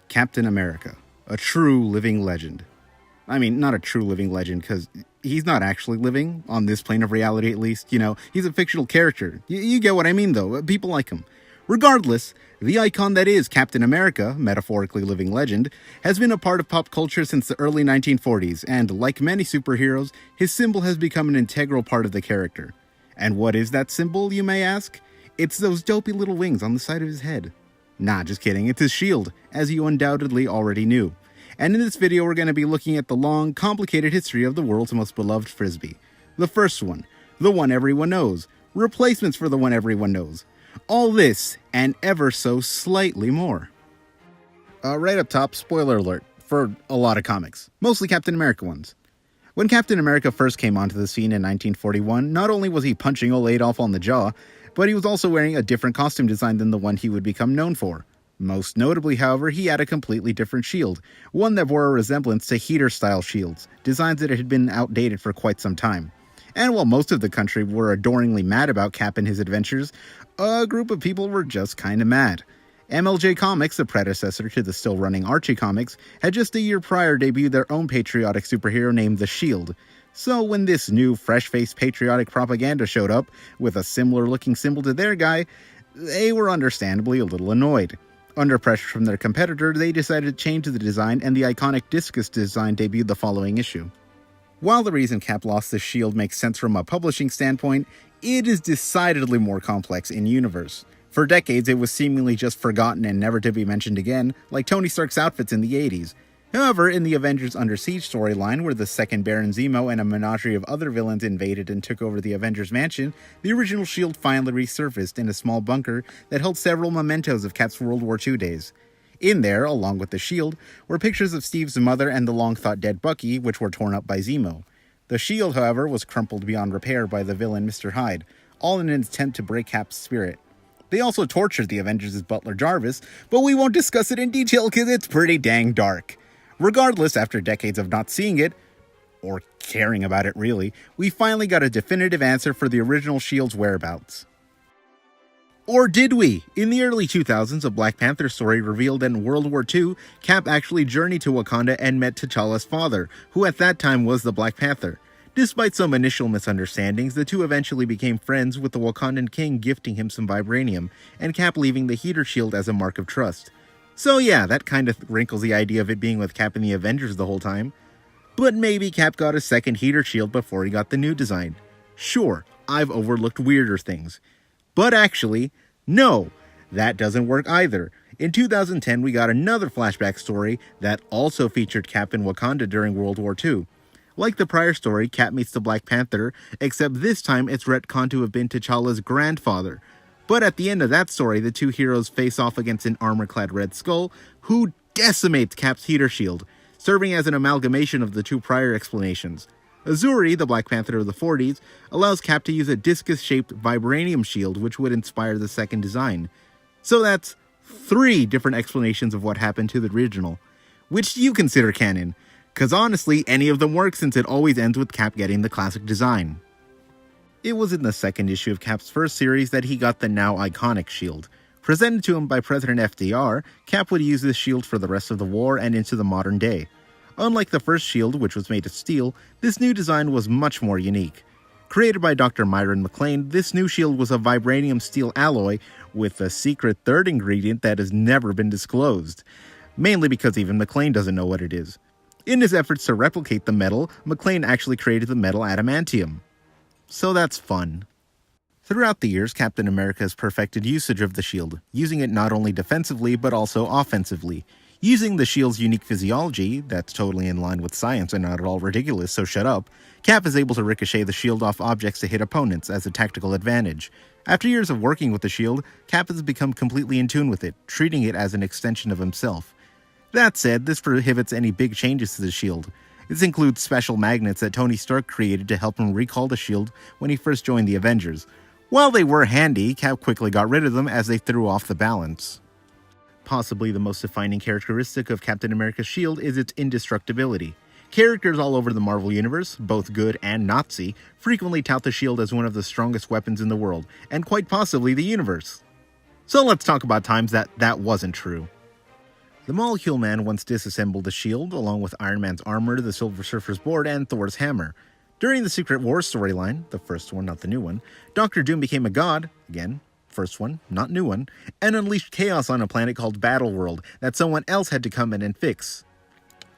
Captain America, a true living legend. I mean, not a true living legend, because he's not actually living, on this plane of reality at least. You know, he's a fictional character. You get what I mean, though. People like him. Regardless, the icon that is Captain America, metaphorically living legend, has been a part of pop culture since the early 1940s, and like many superheroes, his symbol has become an integral part of the character. And what is that symbol, you may ask? It's those dopey little wings on the side of his head. Nah, just kidding, it's his shield, as you undoubtedly already knew. And in this video we're going to be looking at the long, complicated history of the world's most beloved frisbee. The first one, the one everyone knows, replacements for the one everyone knows. All this, and ever so slightly more. Right up top, spoiler alert, for a lot of comics, mostly Captain America ones. When Captain America first came onto the scene in 1941, not only was he punching old Adolf on the jaw, but he was also wearing a different costume design than the one he would become known for. Most notably, however, he had a completely different shield, one that bore a resemblance to heater-style shields, designs that had been outdated for quite some time. And while most of the country were adoringly mad about Cap and his adventures, a group of people were just kinda mad. MLJ Comics, the predecessor to the still-running Archie Comics, had just a year prior debuted their own patriotic superhero named The Shield. So when this new, fresh-faced patriotic propaganda showed up, with a similar-looking symbol to their guy, they were understandably a little annoyed. Under pressure from their competitor, they decided to change the design, and the iconic discus design debuted the following issue. While the reason Cap lost the shield makes sense from a publishing standpoint, it is decidedly more complex in universe. For decades, it was seemingly just forgotten and never to be mentioned again, like Tony Stark's outfits in the 80s. However, in the Avengers Under Siege storyline, where the second Baron Zemo and a menagerie of other villains invaded and took over the Avengers Mansion, the original shield finally resurfaced in a small bunker that held several mementos of Cap's World War II days. In there, along with the shield, were pictures of Steve's mother and the long-thought-dead Bucky, which were torn up by Zemo. The shield, however, was crumpled beyond repair by the villain Mr. Hyde, all in an attempt to break Cap's spirit. They also tortured the Avengers' butler Jarvis, but we won't discuss it in detail because it's pretty dang dark. Regardless, after decades of not seeing it, or caring about it really, we finally got a definitive answer for the original shield's whereabouts. Or did we? In the early 2000s, a Black Panther story revealed that in World War II, Cap actually journeyed to Wakanda and met T'Challa's father, who at that time was the Black Panther. Despite some initial misunderstandings, the two eventually became friends, with the Wakandan king gifting him some vibranium, and Cap leaving the heater shield as a mark of trust. So yeah, that kind of wrinkles the idea of it being with Cap and the Avengers the whole time. But maybe Cap got a second heater shield before he got the new design. Sure, I've overlooked weirder things. But actually, no, that doesn't work either. In 2010, we got another flashback story that also featured Cap in Wakanda during World War II. Like the prior story, Cap meets the Black Panther, except this time it's retconned to have been T'Challa's grandfather. But at the end of that story, the two heroes face off against an armor-clad Red Skull, who decimates Cap's heater shield, serving as an amalgamation of the two prior explanations. Azuri, the Black Panther of the 40s, allows Cap to use a discus-shaped vibranium shield, which would inspire the second design. So that's 3 different explanations of what happened to the original. Which do you consider canon? Cause honestly, any of them work since it always ends with Cap getting the classic design. It was in the second issue of Cap's first series that he got the now iconic shield. Presented to him by President FDR, Cap would use this shield for the rest of the war and into the modern day. Unlike the first shield, which was made of steel, this new design was much more unique. Created by Dr. Myron McLean, this new shield was a vibranium steel alloy with a secret third ingredient that has never been disclosed. Mainly because even McLean doesn't know what it is. In his efforts to replicate the metal, McLean actually created the metal adamantium. So that's fun. Throughout the years, Captain America has perfected usage of the shield, using it not only defensively but also offensively. Using the shield's unique physiology, that's totally in line with science and not at all ridiculous, so shut up, Cap is able to ricochet the shield off objects to hit opponents as a tactical advantage. After years of working with the shield, Cap has become completely in tune with it, treating it as an extension of himself. That said, this prohibits any big changes to the shield. This includes special magnets that Tony Stark created to help him recall the shield when he first joined the Avengers. While they were handy, Cap quickly got rid of them as they threw off the balance. Possibly the most defining characteristic of Captain America's shield is its indestructibility. Characters all over the Marvel Universe, both good and Nazi, frequently tout the shield as one of the strongest weapons in the world, and quite possibly the universe. So let's talk about times that wasn't true. The Molecule Man once disassembled the shield, along with Iron Man's armor, the Silver Surfer's board, and Thor's hammer. During the Secret Wars storyline, the first one, not the new one, Doctor Doom became a god, again, first one, not new one, and unleashed chaos on a planet called Battleworld that someone else had to come in and fix.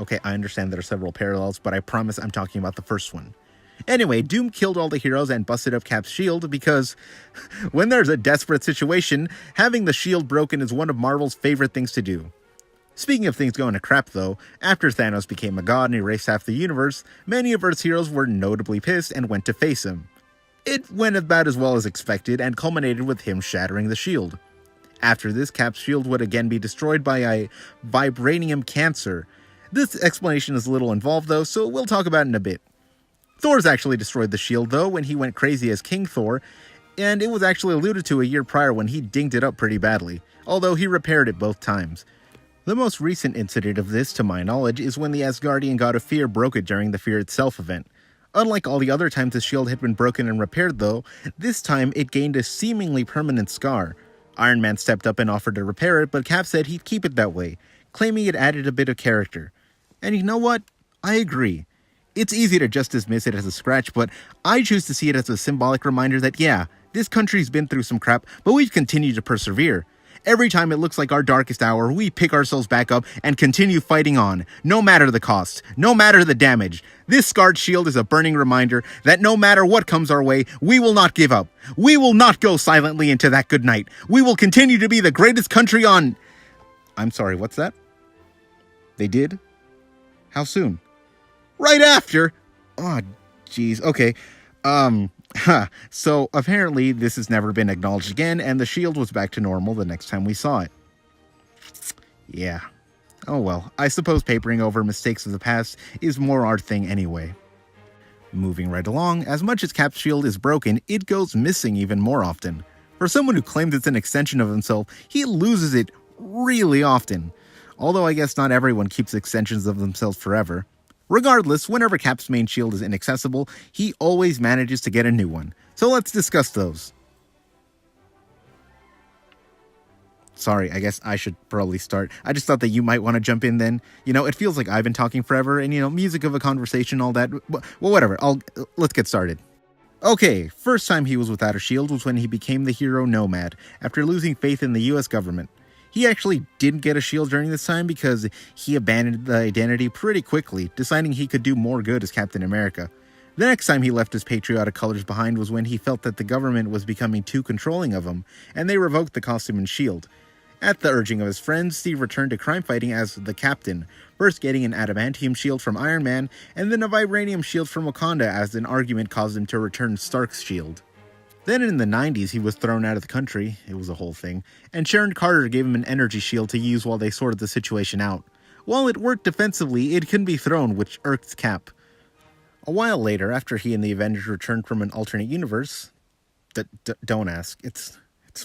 Okay, I understand there are several parallels, but I promise I'm talking about the first one. Anyway, Doom killed all the heroes and busted up Cap's shield because when there's a desperate situation, having the shield broken is one of Marvel's favorite things to do. Speaking of things going to crap though, after Thanos became a god and erased half the universe, many of Earth's heroes were notably pissed and went to face him. It went about as well as expected and culminated with him shattering the shield. After this, Cap's shield would again be destroyed by a vibranium cancer. This explanation is a little involved though, so we'll talk about it in a bit. Thor's actually destroyed the shield though when he went crazy as King Thor, and it was actually alluded to a year prior when he dinged it up pretty badly, although he repaired it both times. The most recent incident of this, to my knowledge, is when the Asgardian god of Fear broke it during the Fear Itself event. Unlike all the other times the shield had been broken and repaired though, this time it gained a seemingly permanent scar. Iron Man stepped up and offered to repair it, but Cap said he'd keep it that way, claiming it added a bit of character. And you know what? I agree. It's easy to just dismiss it as a scratch, but I choose to see it as a symbolic reminder that yeah, this country's been through some crap, but we've continued to persevere. Every time it looks like our darkest hour, we pick ourselves back up and continue fighting on, no matter the cost, no matter the damage. This scarred shield is a burning reminder that no matter what comes our way, we will not give up. We will not go silently into that good night. We will continue to be the greatest country on... I'm sorry, what's that? They did? How soon? Right after? Oh, jeez. Okay. So apparently this has never been acknowledged again, and the shield was back to normal the next time we saw it. Yeah. Oh well, I suppose papering over mistakes of the past is more our thing anyway. Moving right along, as much as Cap's shield is broken, it goes missing even more often. For someone who claims it's an extension of himself, he loses it really often. Although I guess not everyone keeps extensions of themselves forever. Regardless, whenever Cap's main shield is inaccessible, he always manages to get a new one. So let's discuss those. Sorry, I guess I should probably start. I just thought that you might want to jump in then. You know, it feels like I've been talking forever and, music of a conversation, all that. Well, whatever. Let's get started. Okay, first time he was without a shield was when he became the hero Nomad, after losing faith in the US government. He actually didn't get a shield during this time because he abandoned the identity pretty quickly, deciding he could do more good as Captain America. The next time he left his patriotic colors behind was when he felt that the government was becoming too controlling of him, and they revoked the costume and shield. At the urging of his friends, Steve returned to crime fighting as the Captain, first getting an adamantium shield from Iron Man, and then a vibranium shield from Wakanda as an argument caused him to return Stark's shield. Then in the 90s, he was thrown out of the country, it was a whole thing, and Sharon Carter gave him an energy shield to use while they sorted the situation out. While it worked defensively, it couldn't be thrown, which irked Cap. A while later, after he and the Avengers returned from an alternate universe... don't ask, it's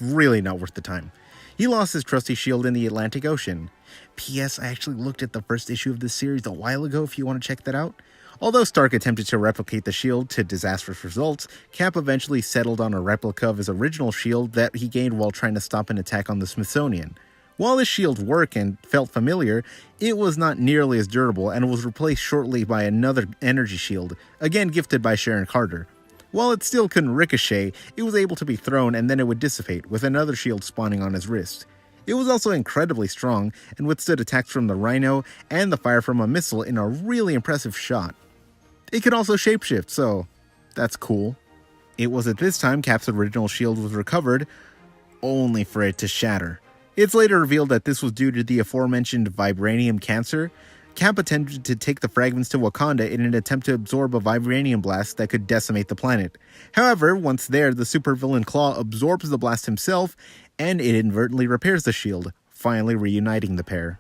really not worth the time. He lost his trusty shield in the Atlantic Ocean. P.S. I actually looked at the first issue of this series a while ago if you want to check that out. Although Stark attempted to replicate the shield to disastrous results, Cap eventually settled on a replica of his original shield that he gained while trying to stop an attack on the Smithsonian. While his shield worked and felt familiar, it was not nearly as durable and was replaced shortly by another energy shield, again gifted by Sharon Carter. While it still couldn't ricochet, it was able to be thrown and then it would dissipate, with another shield spawning on his wrist. It was also incredibly strong and withstood attacks from the Rhino and the fire from a missile in a really impressive shot. It could also shapeshift, so that's cool. It was at this time Cap's original shield was recovered, only for it to shatter. It's later revealed that this was due to the aforementioned vibranium cancer. Cap attempted to take the fragments to Wakanda in an attempt to absorb a vibranium blast that could decimate the planet. However, once there, the supervillain Claw absorbs the blast himself, and it inadvertently repairs the shield, finally reuniting the pair.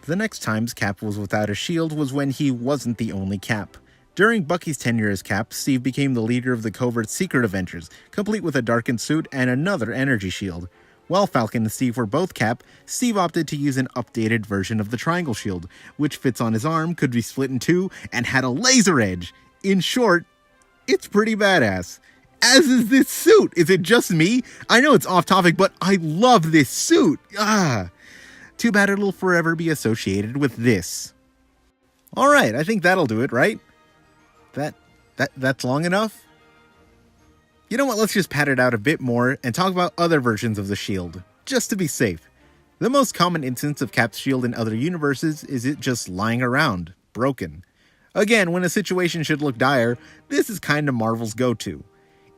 The next times Cap was without a shield was when he wasn't the only Cap. During Bucky's tenure as Cap, Steve became the leader of the covert Secret Avengers, complete with a darkened suit and another energy shield. While Falcon and Steve were both Cap, Steve opted to use an updated version of the Triangle Shield, which fits on his arm, could be split in two, and had a laser edge. In short, it's pretty badass. As is this suit. Is it just me? I know it's off topic, but I love this suit. Too bad it'll forever be associated with this. Alright, I think that'll do it, right? That's long enough? You know what, let's just pad it out a bit more and talk about other versions of the shield, just to be safe. The most common instance of Cap's shield in other universes is it just lying around, broken. Again, when a situation should look dire, this is kinda Marvel's go-to.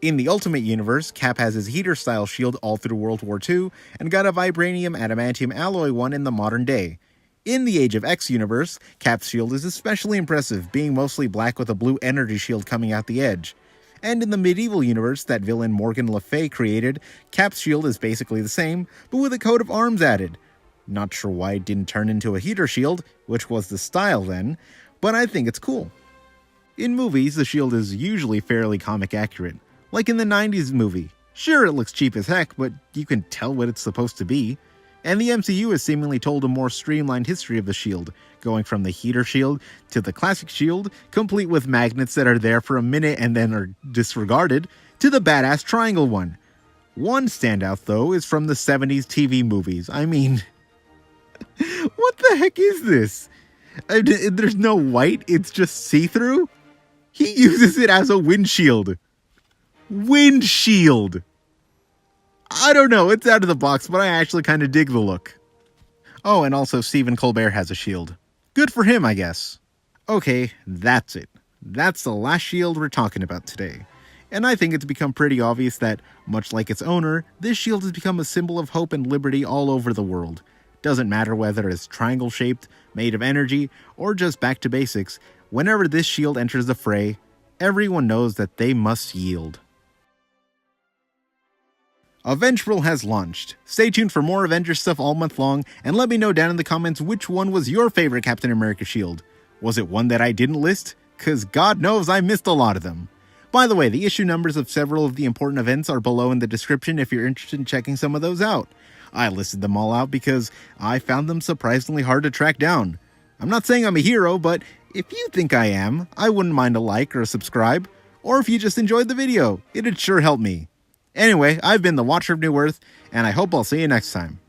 In the Ultimate Universe, Cap has his heater-style shield all through World War II, and got a vibranium adamantium alloy one in the modern day. In the Age of X universe, Cap's shield is especially impressive, being mostly black with a blue energy shield coming out the edge. And in the medieval universe that villain Morgan Le Fay created, Cap's shield is basically the same, but with a coat of arms added. Not sure why it didn't turn into a heater shield, which was the style then, but I think it's cool. In movies, the shield is usually fairly comic accurate, like in the 90s movie. Sure, it looks cheap as heck, but you can tell what it's supposed to be. And the MCU has seemingly told a more streamlined history of the shield, going from the heater shield to the classic shield, complete with magnets that are there for a minute and then are disregarded, to the badass triangle one. One standout, though, is from the 70s TV movies. I mean, what the heck is this? There's no white, it's just see-through? He uses it as a windshield. Windshield! I don't know, it's out of the box, but I actually kind of dig the look. Oh, and also Stephen Colbert has a shield. Good for him, I guess. Okay, that's it. That's the last shield we're talking about today. And I think it's become pretty obvious that, much like its owner, this shield has become a symbol of hope and liberty all over the world. Doesn't matter whether it's triangle-shaped, made of energy, or just back to basics, whenever this shield enters the fray, everyone knows that they must yield. Avengepril has launched. Stay tuned for more Avengers stuff all month long, and let me know down in the comments which one was your favorite Captain America shield. Was it one that I didn't list? Cause God knows I missed a lot of them. By the way, the issue numbers of several of the important events are below in the description if you're interested in checking some of those out. I listed them all out because I found them surprisingly hard to track down. I'm not saying I'm a hero, but if you think I am, I wouldn't mind a like or a subscribe, or if you just enjoyed the video, it'd sure help me. Anyway, I've been the Watcher of New Earth, and I hope I'll see you next time.